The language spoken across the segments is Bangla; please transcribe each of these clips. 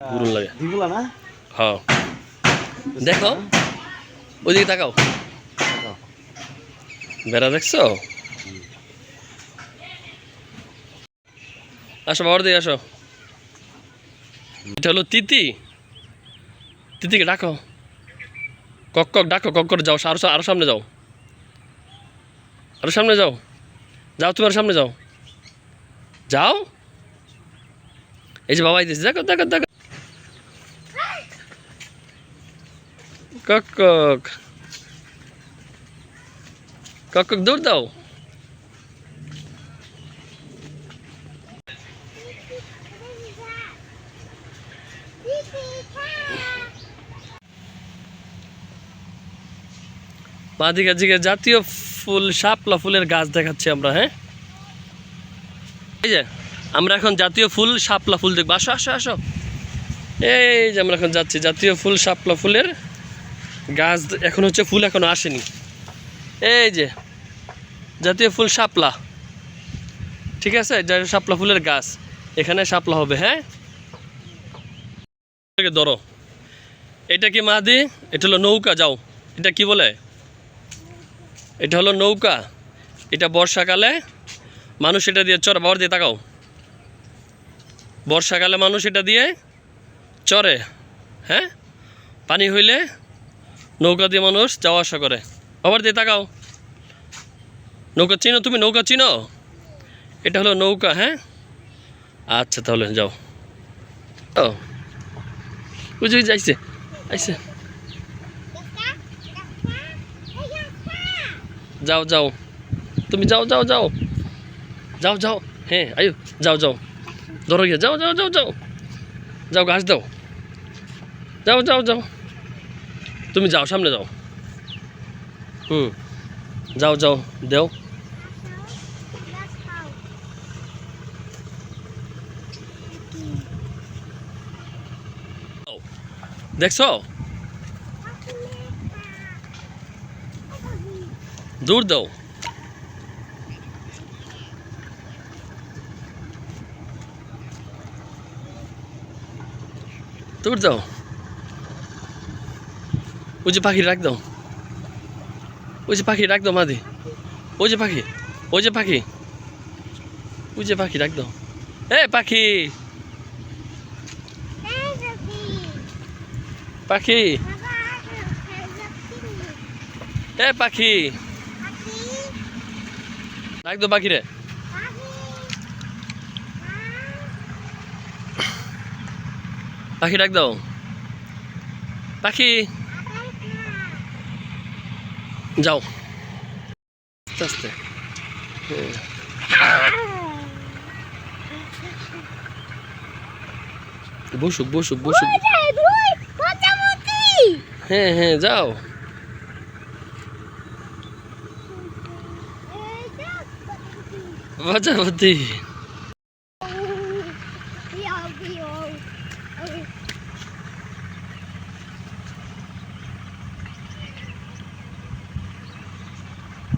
গুরুন লাগে দিগুলা না হ্যাঁ দেখো ওইদিকে তাকাও বেড়া দেখছো আসো বাবার দিকে আসো এটা হলো তিতি তিতিকে ডাকো কক কক ডাকো কক করে যাও আরো সামনে যাও আরো সামনে যাও যাও তুমি আরো সামনে যাও যাও এই যে বাবা আইতেছে দেখো দেখো দেখো কক কক কক কক দৌড় দাও বাদিকে দিকে জাতীয় ফুল শাপলা ফুলের গাছ দেখাচ্ছি আমরা হ্যাঁ এই যে আমরা এখন জাতীয় ফুল শাপলা ফুল দেখবো আসো আসো আসো এই যে আমরা এখন যাচ্ছি জাতীয় ফুল শাপলা ফুলের গাছ এখন হচ্ছে ফুল এখনো আসেনি এই যে জাতীয় ফুল শাপলা ঠিক আছে শাপলা ফুলের গাছ এখানে শাপলা হবে হ্যাঁ ধরো এটা কি মাদি এটা হলো নৌকা যাও এটা কি বলে এটা হলো নৌকা এটা বর্ষাকালে মানুষ এটা দিয়ে চড়ে বাবার দিয়ে তাকাও বর্ষাকালে মানুষ এটা দিয়ে চড়ে হ্যাঁ পানি হইলে নৌকা দিয়ে মানুষ যাওয়া আসা করে বাবার দিয়ে তাকাও নৌকা চিনো তুমি নৌকা চিনো এটা হলো নৌকা হ্যাঁ আচ্ছা তাহলে যাও ও বুঝে যাইছে আইসে যাও যাও তুমি যাও যাও যাও যাও যাও হ্যাঁ আয়ু যাও যাও ধরো গিয়ে যাও যাও যাও যাও যাও ঘাস দাও যাও যাও যাও তুমি যাও সামনে যাও যাও যাও দেও দেখছো দূর দাও দূর দাও ওই যে পাখি রাখ দাও ওই যে পাখি রাখ দাও মাদি ওই যে পাখি ওই যে পাখি ওই যে পাখি রাখ দাও এ পাখি পাখি এ পাখি ডাক দাও পাখি রে পাখি ডাক দাও পাখি যাও আস্তে আস্তে বসুক বসুক বসুক হ্যাঁ হ্যাঁ যাও প্রজাপতি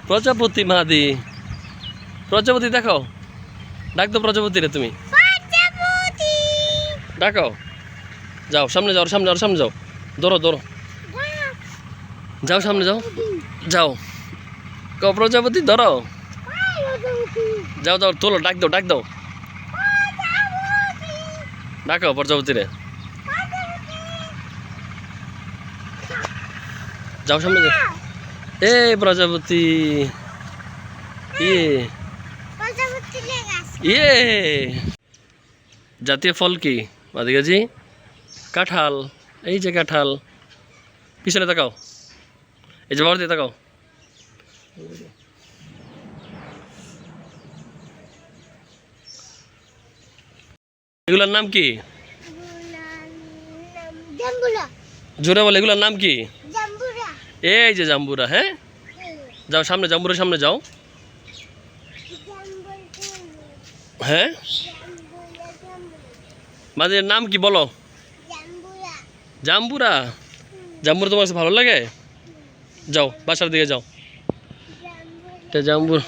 প্রজাপতি মাদি প্রজাপতি দেখো ডাক দাও প্রজাপতি রে তুমি ডাকো যাও সামনে যাও সামনে সামনে যাও ধরো ধরো যাও সামনে যাও যাও ক প্রজাপতি ধরো যাও যাও তোলো ডাক দাও ডাকো প্রজাপতি রে যাও সামনে যাও এ প্রজাপতি ইয়ে জাতীয় ফল কি মাদিগাজি কাঁঠাল এই যে কাঁঠাল পিছনে তাকাও এই যে বাবার দিয়ে তাকাও এগুলার নাম কি জোরে বলে এগুলার নাম কি এই যে জাম্বুরা হ্যাঁ যাও সামনে জাম্বুরের সামনে যাও হ্যাঁ মাদের নাম কি বলো জাম্বুরা জাম্বুরা তোমার কাছে ভালো লাগে যাও বাসার দিকে যাও জাম্বুর